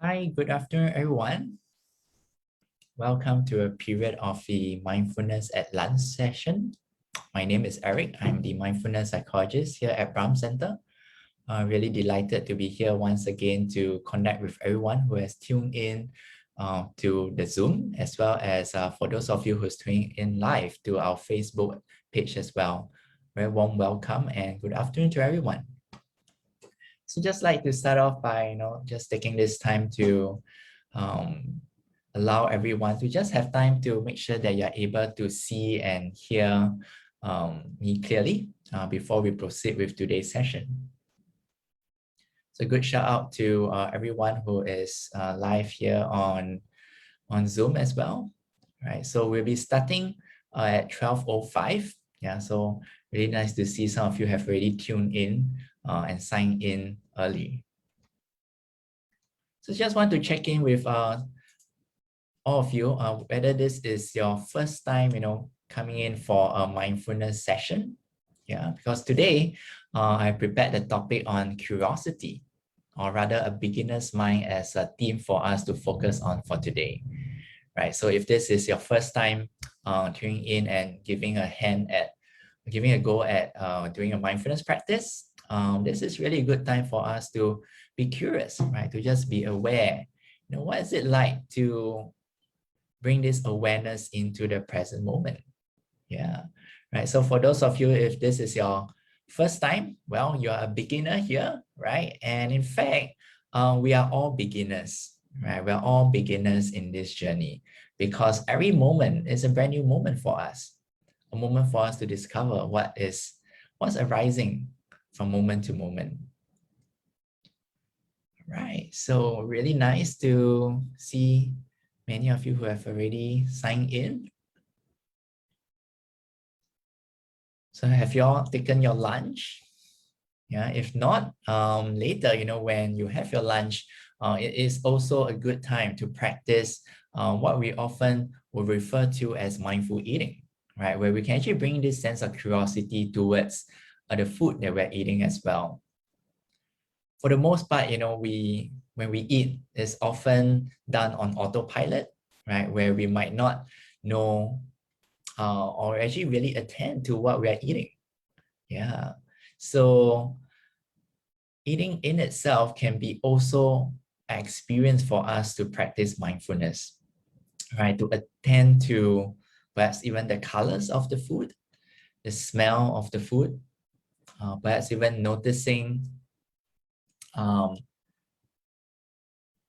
Hi, good afternoon, everyone. Welcome to a period of the Mindfulness at Lunch session. My name is Eric. I'm the Mindfulness Psychologist here at Brahm Centre. I'm really delighted to be here once again to connect with everyone who has tuned in to the Zoom, as well as for those of you who's tuning in live to our Facebook page as well. Very warm welcome and good afternoon to everyone. So just like to start off by, just taking this time to allow everyone to just have time to make sure that you're able to see and hear me clearly before we proceed with today's session. So good shout out to everyone who is live here on Zoom as well. Right, so we'll be starting at 12:05. Yeah, so really nice to see some of you have already tuned in and signed in early. So just want to check in with all of you, whether this is your first time, coming in for a mindfulness session. Yeah, because today I prepared the topic on curiosity, or rather a beginner's mind as a theme for us to focus on for today. Right, so if this is your first time tuning in and giving a go at doing a mindfulness practice, this is really a good time for us to be curious, right? To just be aware. What is it like to bring this awareness into the present moment? Yeah, right. So for those of you, if this is your first time, well, you're a beginner here, right? And in fact, we are all beginners, right? We're all beginners in this journey because every moment is a brand new moment for us, a moment for us to discover what's arising from moment to moment. Right. So really nice to see many of you who have already signed in. So have you all taken your lunch? Yeah, if not, later, when you have your lunch, it is also a good time to practice what we often will refer to as mindful eating, right? Where we can actually bring this sense of curiosity towards the food that we're eating as well. For the most part, when we eat, it's often done on autopilot, right? Where we might not know or actually really attend to what we are eating. Yeah. So eating in itself can be also an experience for us to practice mindfulness, right? To attend to perhaps even the colors of the food, the smell of the food, perhaps even noticing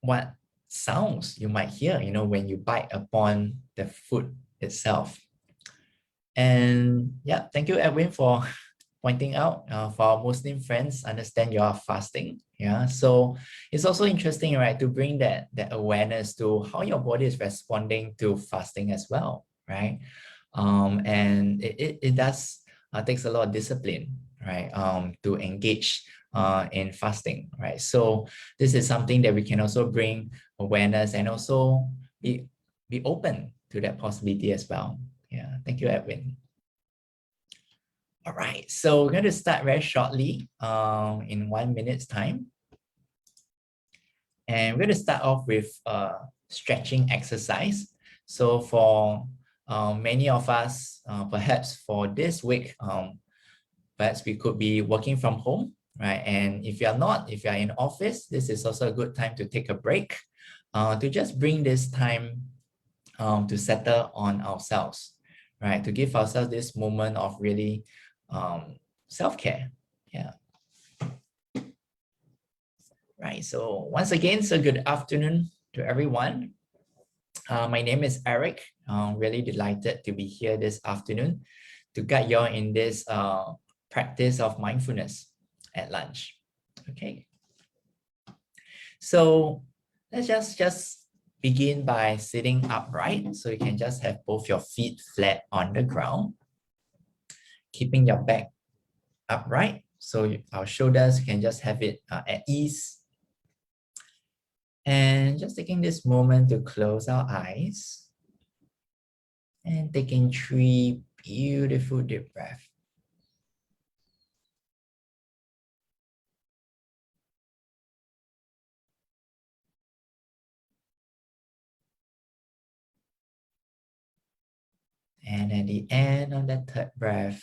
what sounds you might hear, when you bite upon the food itself. And yeah, thank you, Edwin, for pointing out. For our Muslim friends, understand you are fasting. Yeah, so it's also interesting, right, to bring that awareness to how your body is responding to fasting as well, right? And it does takes a lot of discipline, right, to engage in fasting, right? So this is something that we can also bring awareness and also be open to that possibility as well. Yeah, thank you, Edwin. All right, so we're going to start very shortly in 1 minute's time. And we're going to start off with a stretching exercise. So for many of us, perhaps for this week, perhaps we could be working from home, right? And if you're not, if you're in office, this is also a good time to take a break, to just bring this time to settle on ourselves, right? To give ourselves this moment of really self-care. Yeah. Right. So once again, so good afternoon to everyone. My name is Eric. I'm really delighted to be here this afternoon to guide you all in this practice of mindfulness at lunch. Okay. So let's just begin by sitting upright. So you can just have both your feet flat on the ground, keeping your back upright. So our shoulders, you can just have it at ease. And just taking this moment to close our eyes and taking 3 beautiful deep breaths. And at the end of that third breath,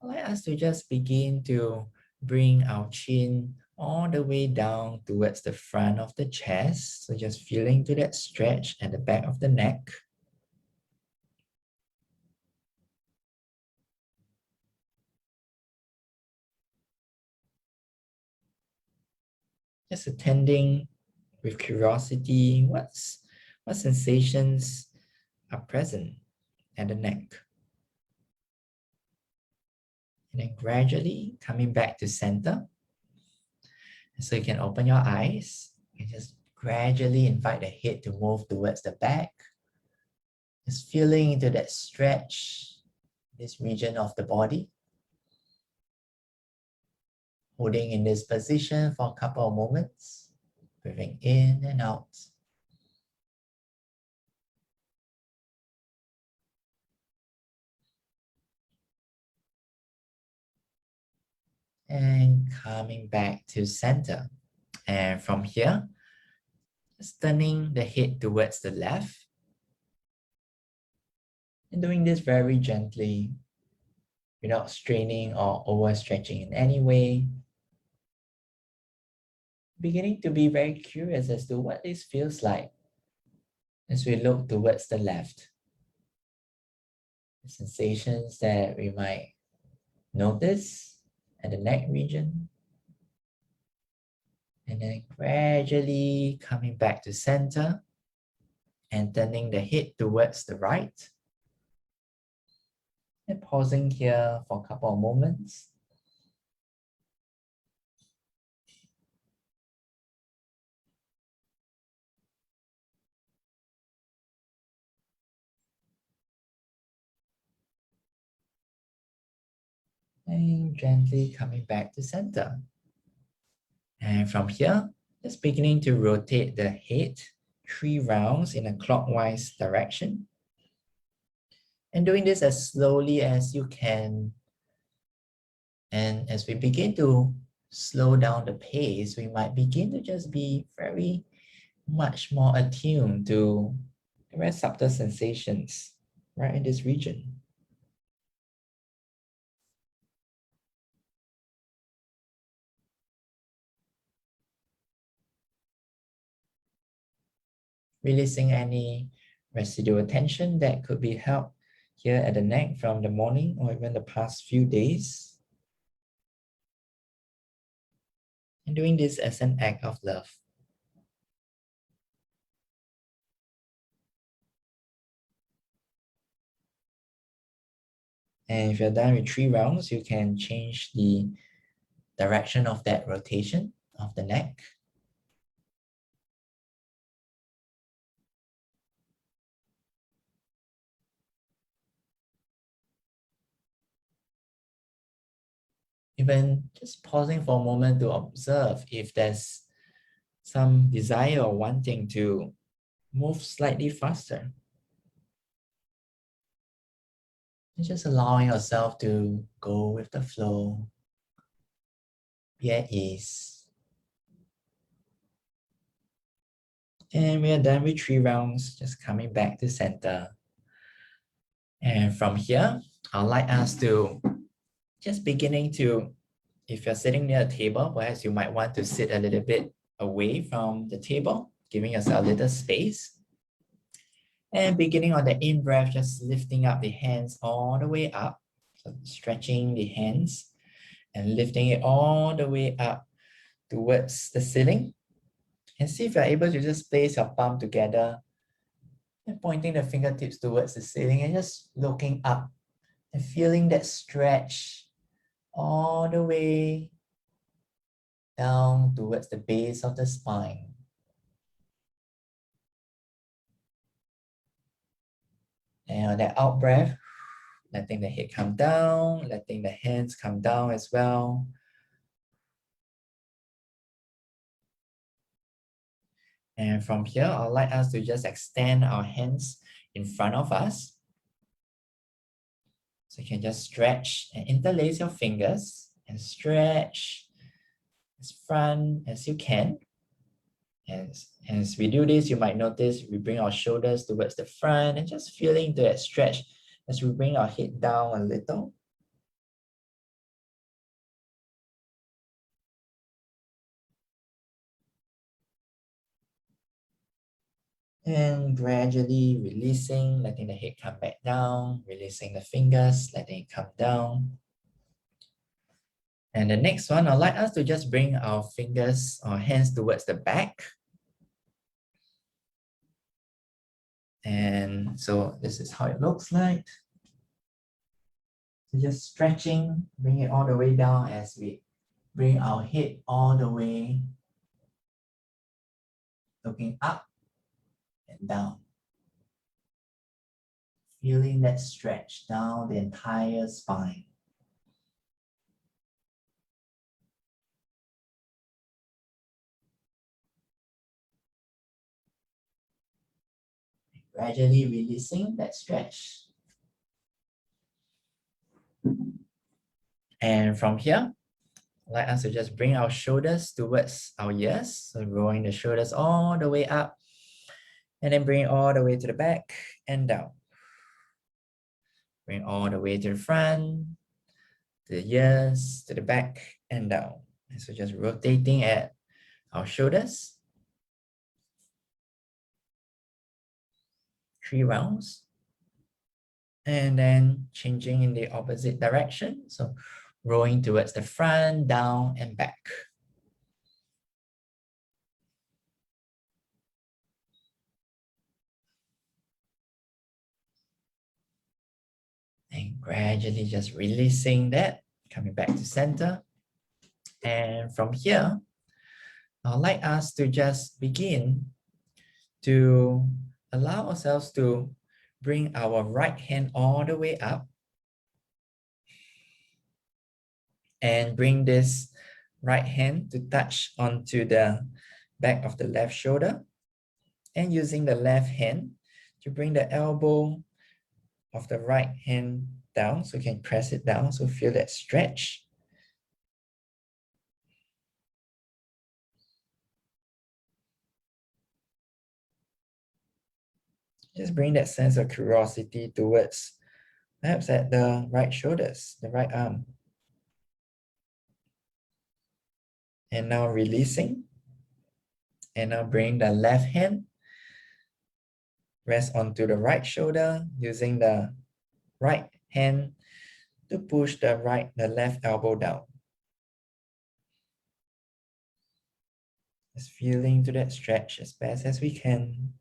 I'd like us to just begin to bring our chin all the way down towards the front of the chest. So just feeling to that stretch at the back of the neck. Just attending with curiosity, what sensations are present at the neck. And then gradually coming back to center. So you can open your eyes and just gradually invite the head to move towards the back. Just feeling into that stretch, this region of the body. Holding in this position for a couple of moments. Breathing in and out. And coming back to center. And from here, just turning the head towards the left. And doing this very gently, without straining or overstretching in any way. Beginning to be very curious as to what this feels like as we look towards the left. The sensations that we might notice at the neck region. And then gradually coming back to center and turning the head towards the right. And pausing here for a couple of moments. And gently coming back to center. And from here, just beginning to rotate the head 3 rounds in a clockwise direction. And doing this as slowly as you can. And as we begin to slow down the pace, we might begin to just be very much more attuned to very subtle sensations right in this region. Releasing any residual tension that could be held here at the neck from the morning or even the past few days. And doing this as an act of love. And if you're done with 3 rounds, you can change the direction of that rotation of the neck. Even just pausing for a moment to observe if there's some desire or wanting to move slightly faster. And just allowing yourself to go with the flow, be at ease. And we are done with 3 rounds, just coming back to center. And from here, I'd like us to just beginning to, if you're sitting near a table, perhaps you might want to sit a little bit away from the table, giving yourself a little space. And beginning on the in-breath, just lifting up the hands all the way up. So stretching the hands and lifting it all the way up towards the ceiling. And see if you're able to just place your palm together and pointing the fingertips towards the ceiling and just looking up and feeling that stretch all the way down towards the base of the spine. And on that out breath, letting the head come down, letting the hands come down as well. And from here, I'd like us to just extend our hands in front of us. So you can just stretch and interlace your fingers and stretch as front as you can. As we do this, you might notice we bring our shoulders towards the front and just feeling that stretch As we bring our head down a little, and gradually releasing, letting the head come back down, releasing the fingers, letting it come down. And the next one, I'd like us to just bring our fingers or hands towards the back. And so this is how it looks like. So just stretching, bring it all the way down as we bring our head all the way, looking up and down. Feeling that stretch down the entire spine. Gradually releasing that stretch. And from here, I'd like us to just bring our shoulders towards our ears. So rolling the shoulders all the way up. And then bring it all the way to the back and down. Bring all the way to the front, to the ears, to the back and down. And so just rotating at our shoulders. 3 rounds. And then changing in the opposite direction. So rolling towards the front, down and back. And gradually just releasing that, coming back to center. And from here, I'd like us to just begin to allow ourselves to bring our right hand all the way up and bring this right hand to touch onto the back of the left shoulder, and using the left hand to bring the elbow of the right hand down, so you can press it down, so feel that stretch. Just bring that sense of curiosity towards perhaps at the right shoulders, the right arm. And now releasing. And now bring the left hand, rest onto the right shoulder, using the right hand to push the left elbow down. Just feeling to that stretch as best as we can.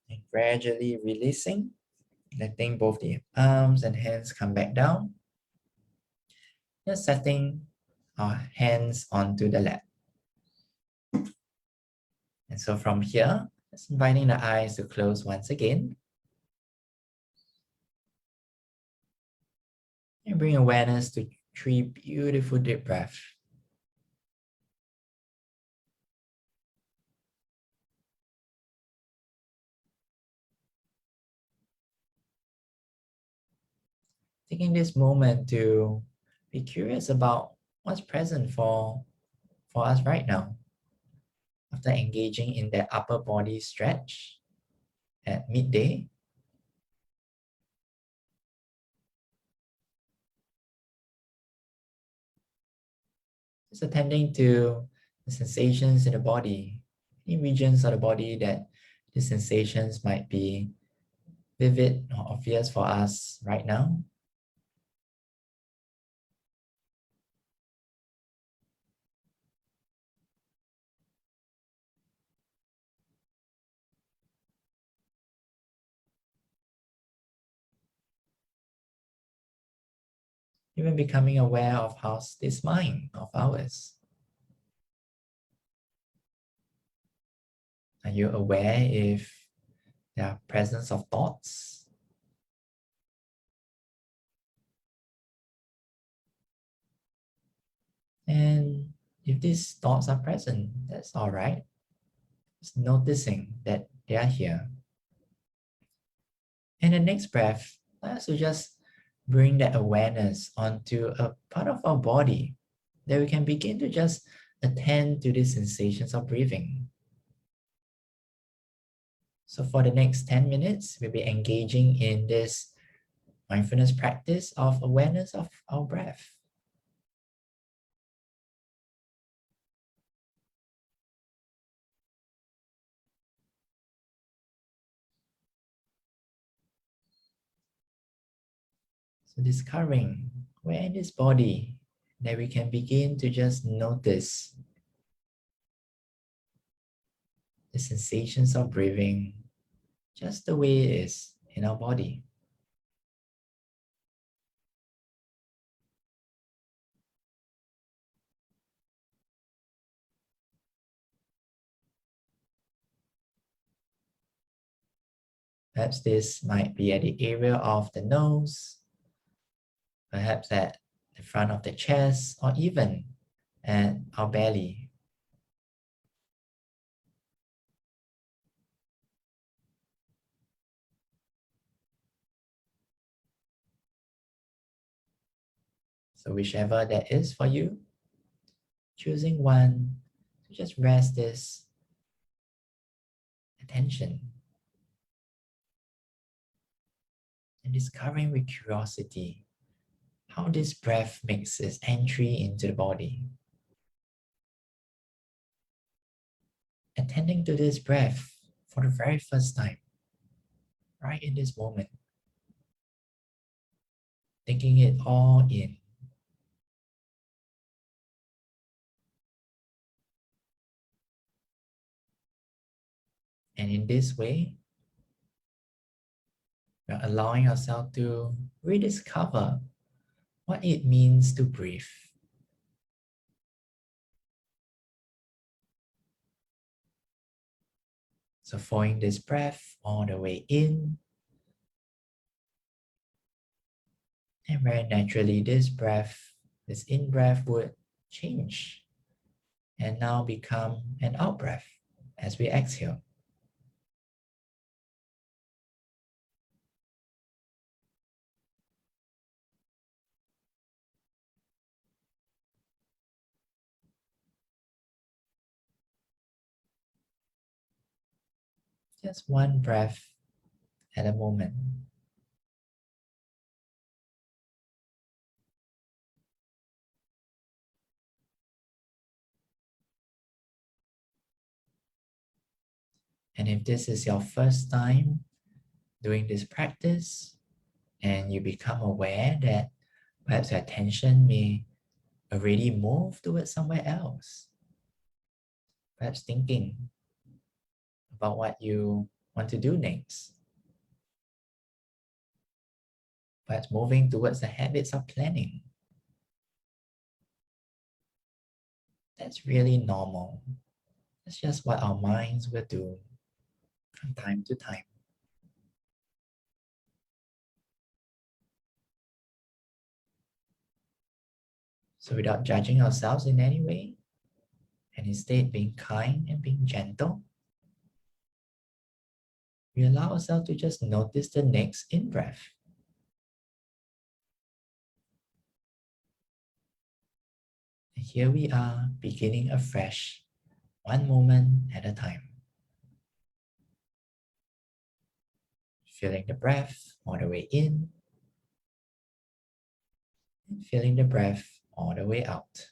And gradually releasing, letting both the arms and hands come back down. Just setting our hands onto the lap. And so from here, just inviting the eyes to close once again. And bring awareness to 3 beautiful deep breaths. Taking this moment to be curious about what's present for us right now. After engaging in that upper body stretch at midday, just attending to the sensations in the body, any regions of the body that the sensations might be vivid or obvious for us right now. Even becoming aware of how's this mind of ours. Are you aware if there are presence of thoughts? And if these thoughts are present, that's all right. Just noticing that they are here. And the next breath, let us just bring that awareness onto a part of our body then we can begin to just attend to these sensations of breathing. So for the next 10 minutes, we'll be engaging in this mindfulness practice of awareness of our breath. So discovering where in this body that we can begin to just notice the sensations of breathing just the way it is in our body. Perhaps this might be at the area of the nose, perhaps at the front of the chest, or even at our belly. So whichever that is for you, choosing one to just rest this attention and discovering with curiosity how this breath makes its entry into the body. Attending to this breath for the very first time, right in this moment. Taking it all in. And in this way, we're allowing ourselves to rediscover what it means to breathe. So following this breath all the way in, and very naturally this breath, this in-breath would change and now become an out-breath as we exhale. Just one breath at a moment. And if this is your first time doing this practice, and you become aware that perhaps your attention may already move towards somewhere else, perhaps thinking about what you want to do next, perhaps moving towards the habits of planning. That's really normal. That's just what our minds will do from time to time. So without judging ourselves in any way, and instead being kind and being gentle, we allow ourselves to just notice the next in-breath. And here we are, beginning afresh, one moment at a time. Feeling the breath all the way in, and feeling the breath all the way out.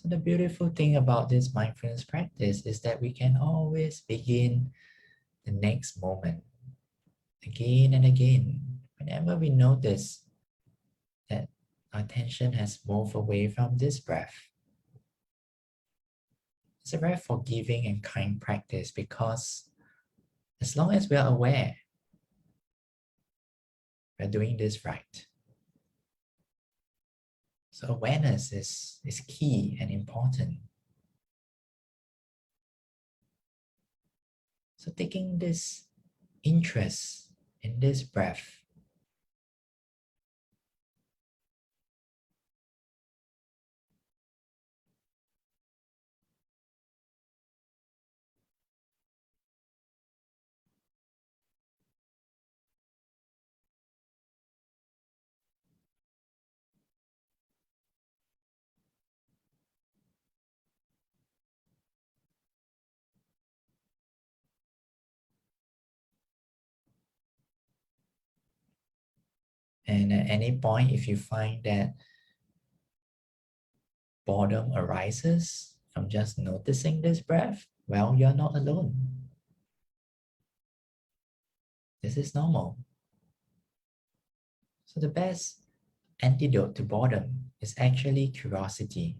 So the beautiful thing about this mindfulness practice is that we can always begin the next moment again and again. Whenever we notice that our attention has moved away from this breath, it's a very forgiving and kind practice because as long as we are aware, we're doing this right. So awareness is key and important. So taking this interest in this breath, and at any point, if you find that boredom arises from just noticing this breath, well, you're not alone. This is normal. So the best antidote to boredom is actually curiosity.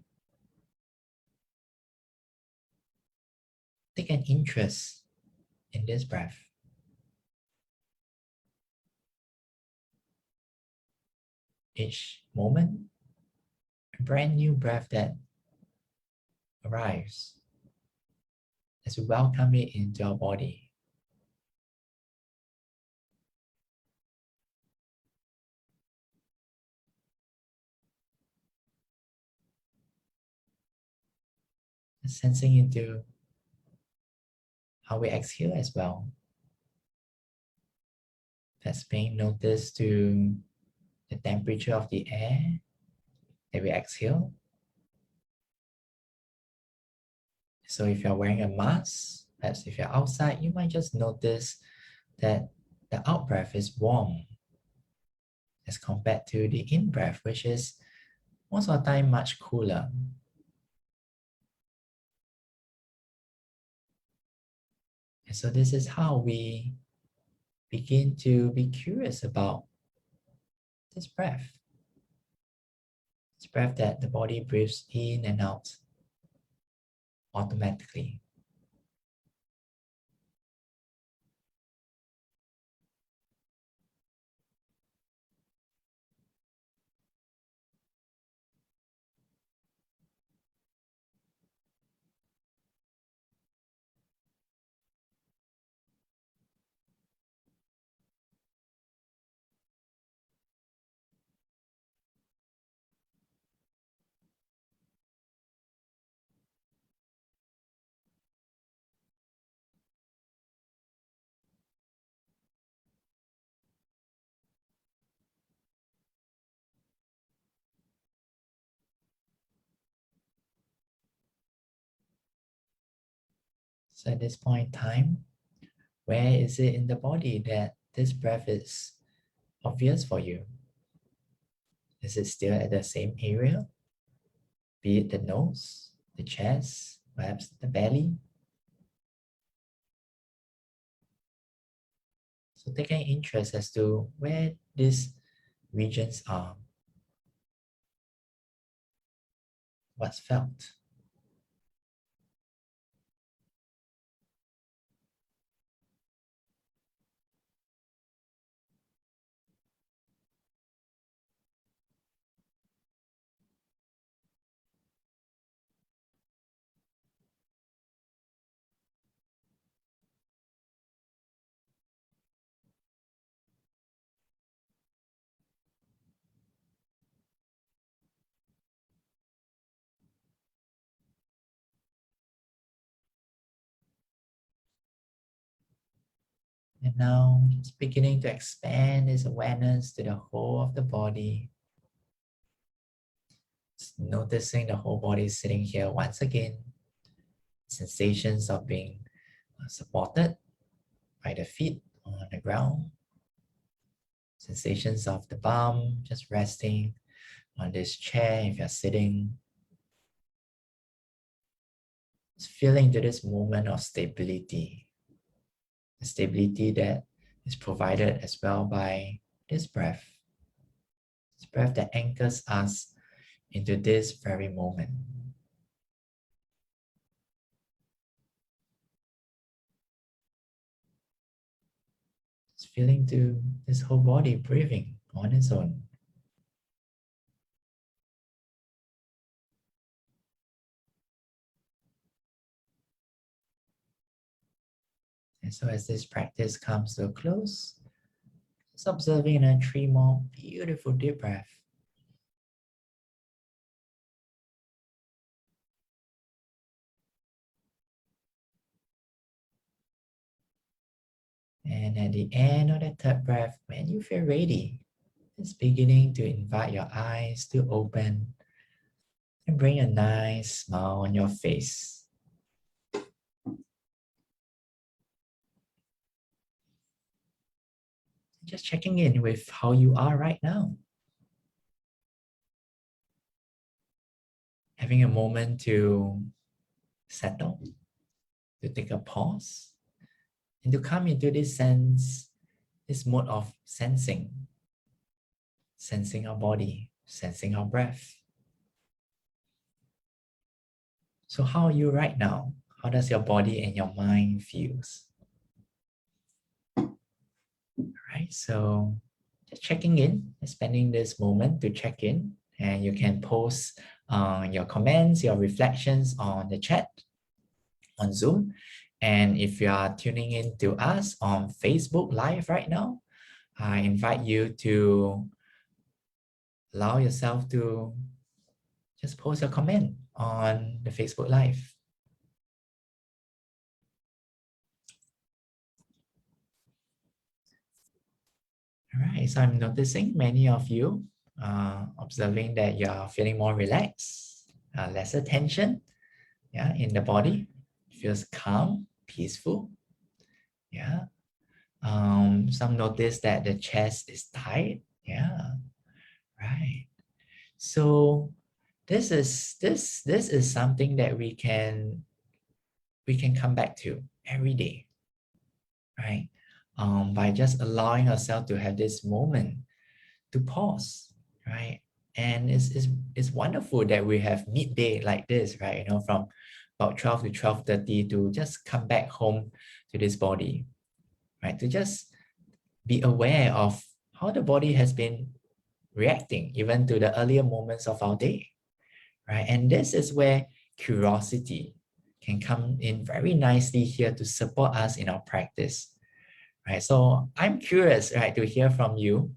Take an interest in this breath. Each moment, a brand new breath that arrives as we welcome it into our body. And sensing into how we exhale as well. That's paying notice to the temperature of the air that we exhale. So if you're wearing a mask, perhaps if you're outside, you might just notice that the out breath is warm as compared to the in breath, which is most of the time much cooler. And so this is how we begin to be curious about this breath. This breath that the body breathes in and out automatically. So at this point in time, where is it in the body that this breath is obvious for you? Is it still at the same area? Be it the nose, the chest, perhaps the belly? So take an interest as to where these regions are, what's felt. And now just beginning to expand this awareness to the whole of the body. Just noticing the whole body sitting here once again. Sensations of being supported by the feet on the ground. Sensations of the bum just resting on this chair if you're sitting. Just feeling to this moment of stability, the stability that is provided as well by this breath. This breath that anchors us into this very moment. Just feeling to this whole body breathing on its own. And so as this practice comes to a close, just observing 3 more beautiful deep breaths. And at the end of the third breath, when you feel ready, just beginning to invite your eyes to open and bring a nice smile on your face. Just checking in with how you are right now. Having a moment to settle, to take a pause, and to come into this sense, this mode of sensing our body, sensing our breath. So how are you right now? How does your body and your mind feels? Right, so just checking in, spending this moment to check in, and you can post your comments, your reflections on the chat on Zoom. And if you are tuning in to us on Facebook Live right now, I invite you to allow yourself to just post a comment on the Facebook Live. All right, so I'm noticing many of you observing that you're feeling more relaxed, lesser tension, yeah, in the body. It feels calm, peaceful, yeah. Some notice that the chest is tight, yeah, right. So this is something that we can come back to every day, right? By just allowing ourselves to have this moment to pause, right? And it's wonderful that we have midday like this, right? You know, from about 12 to 12:30 to just come back home to this body, right? To just be aware of how the body has been reacting even to the earlier moments of our day, right? And this is where curiosity can come in very nicely here to support us in our practice, right? So I'm curious, right, to hear from you.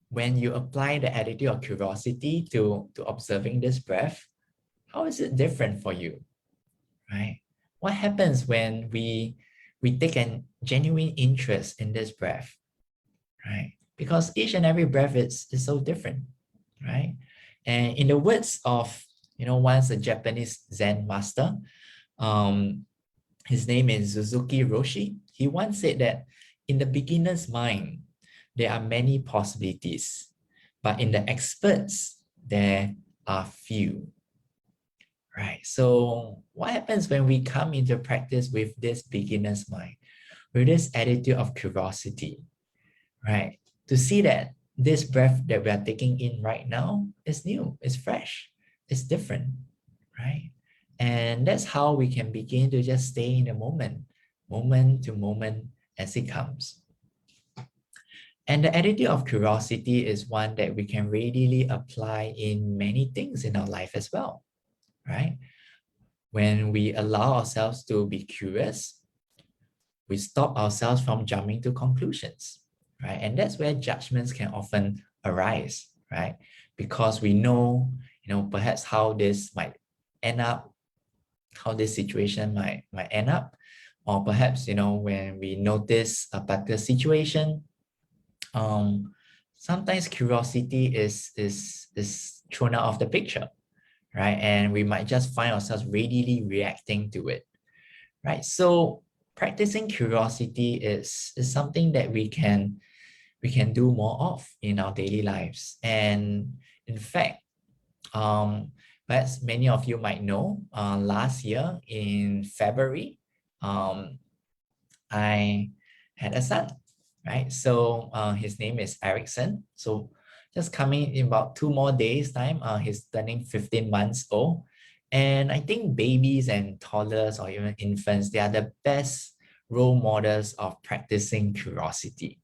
When you apply the attitude of curiosity to observing this breath, how is it different for you, right? What happens when we take a genuine interest in this breath, right? Because each and every breath is so different, right? And in the words of, once a Japanese Zen master, his name is Suzuki Roshi, he once said that in the beginner's mind, there are many possibilities, but in the experts, there are few, right? So what happens when we come into practice with this beginner's mind, with this attitude of curiosity, right? To see that this breath that we are taking in right now is new, it's fresh, it's different, right? And that's how we can begin to just stay in the moment, moment to moment as it comes. And the attitude of curiosity is one that we can readily apply in many things in our life as well, right? When we allow ourselves to be curious, we stop ourselves from jumping to conclusions, right? And that's where judgments can often arise, right? Because we know, perhaps how this might end up, how this situation might end up, or perhaps, when we notice a particular situation, sometimes curiosity is thrown out of the picture, right? And we might just find ourselves readily reacting to it, right? So practicing curiosity is something that we can do more of in our daily lives. And in fact, As many of you might know, last year in February, I had a son, right? So his name is Erickson. So just coming in about 2 more days time, he's turning 15 months old. And I think babies and toddlers or even infants, they are the best role models of practicing curiosity.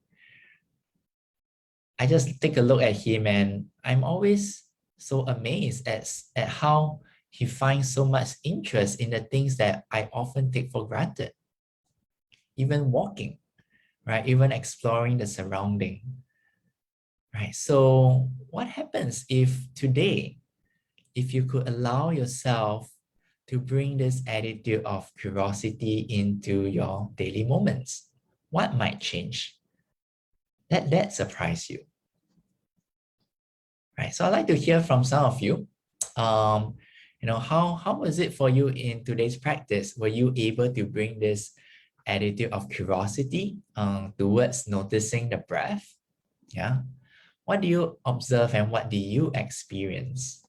I just take a look at him and I'm always so amazed at how he finds so much interest in the things that I often take for granted. Even walking, right? Even exploring the surrounding, right? So what happens if today, if you could allow yourself to bring this attitude of curiosity into your daily moments? What might change? Let that surprise you, right? So I'd like to hear from some of you. How was it for you in today's practice? Were you able to bring this attitude of curiosity towards noticing the breath? Yeah. What do you observe and what do you experience?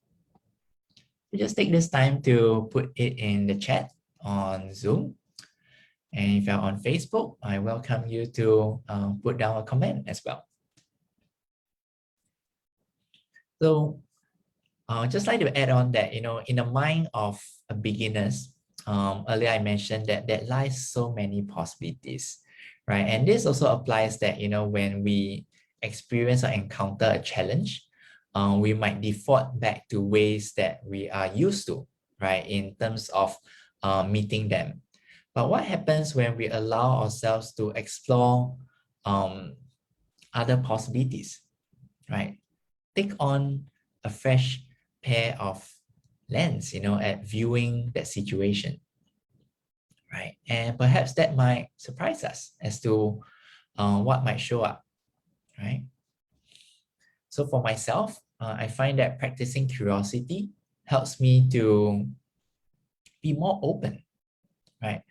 You just take this time to put it in the chat on Zoom. And if you're on Facebook, I welcome you to put down a comment as well. So just like to add on that, in the mind of beginners, earlier I mentioned that there lies so many possibilities, right? And this also applies that, when we experience or encounter a challenge, we might default back to ways that we are used to, right? In terms of meeting them. But what happens when we allow ourselves to explore other possibilities, right? Take on a fresh pair of lens, at viewing that situation, right? And perhaps that might surprise us as to what might show up, right? So for myself, I find that practicing curiosity helps me to be more open, right?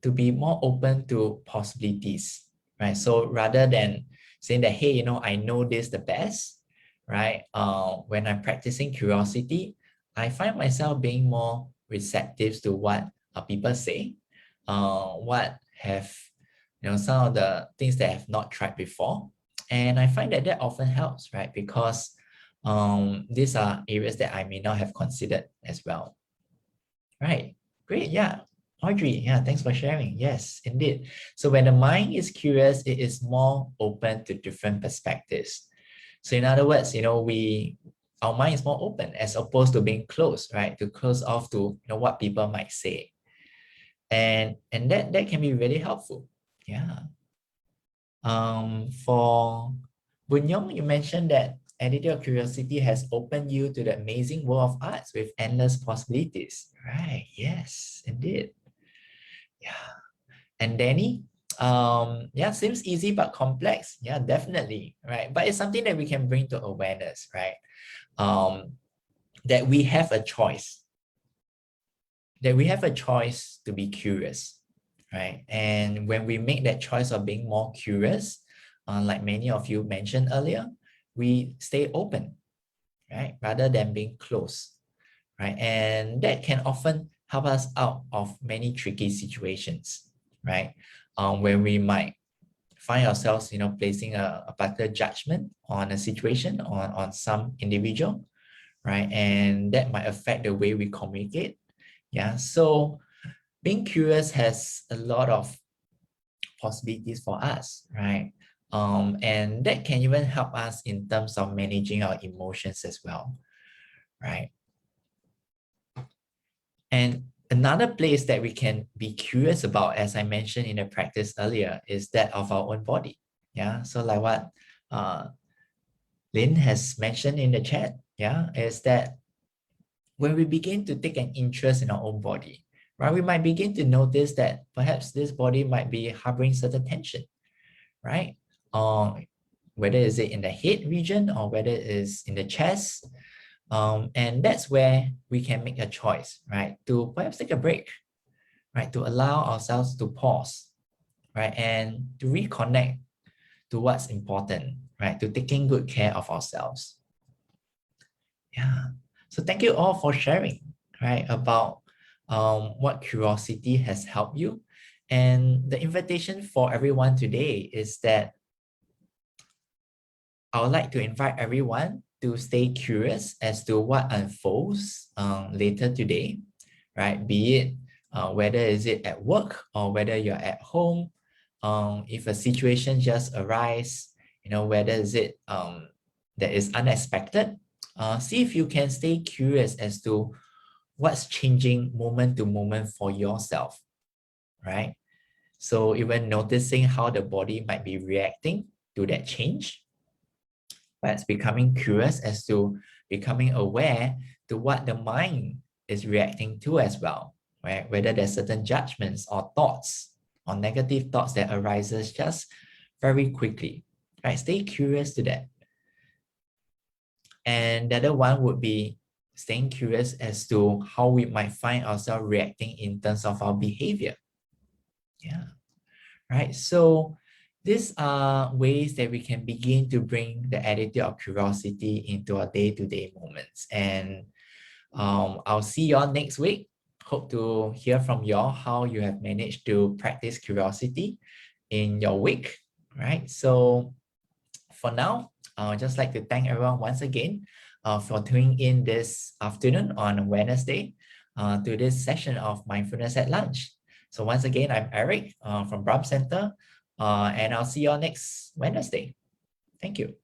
To be more open to possibilities, right? So rather than saying that, hey, I know this the best, right? When I'm practicing curiosity, I find myself being more receptive to what people say, what have, some of the things that I have not tried before. And I find that often helps, right? Because these are areas that I may not have considered as well. Right, great, yeah. Audrey, yeah, thanks for sharing. Yes, indeed. So when the mind is curious, it is more open to different perspectives. So in other words, our mind is more open as opposed to being closed, right? To close off to what people might say. And that can be really helpful. Yeah. For Bunyong, you mentioned that attitude of curiosity has opened you to the amazing world of arts with endless possibilities. Right. Yes, indeed. Yeah. And Danny, yeah, seems easy but complex. Yeah, definitely. Right. But it's something that we can bring to awareness, right? That we have a choice. That we have a choice to be curious, right? And when we make that choice of being more curious, like many of you mentioned earlier, we stay open, right? Rather than being closed, right? And that can often help us out of many tricky situations, right? When we might find ourselves, placing a particular judgment on a situation, on some individual, right? And that might affect the way we communicate. Yeah, so being curious has a lot of possibilities for us, right? And that can even help us in terms of managing our emotions as well, right? And another place that we can be curious about, as I mentioned in the practice earlier, is that of our own body. Yeah, so like what Lynn has mentioned in the chat, yeah, is that when we begin to take an interest in our own body, right, we might begin to notice that perhaps this body might be harboring certain tension, right? Whether is it in the head region or whether it is in the chest. And that's where we can make a choice, right? To perhaps take a break, right? To allow ourselves to pause, right? And to reconnect to what's important, right? To taking good care of ourselves. Yeah. So thank you all for sharing, right, about what curiosity has helped you. And the invitation for everyone today is that I would like to invite everyone to stay curious as to what unfolds later today, right? Be it whether is it at work or whether you're at home, if a situation just arises, whether is it that is unexpected, see if you can stay curious as to what's changing moment to moment for yourself, right? So even noticing how the body might be reacting to that change, but becoming curious as to becoming aware to what the mind is reacting to as well, right? Whether there's certain judgments or thoughts or negative thoughts that arises just very quickly, right? Stay curious to that. And the other one would be staying curious as to how we might find ourselves reacting in terms of our behavior. Yeah, right. So these are ways that we can begin to bring the attitude of curiosity into our day-to-day moments. And I'll see y'all next week. Hope to hear from y'all how you have managed to practice curiosity in your week, right? So for now, I would just like to thank everyone once again for tuning in this afternoon on Wednesday to this session of Mindfulness at Lunch. So once again, I'm Eric from Brahm Centre, and I'll see you all next Wednesday. Thank you.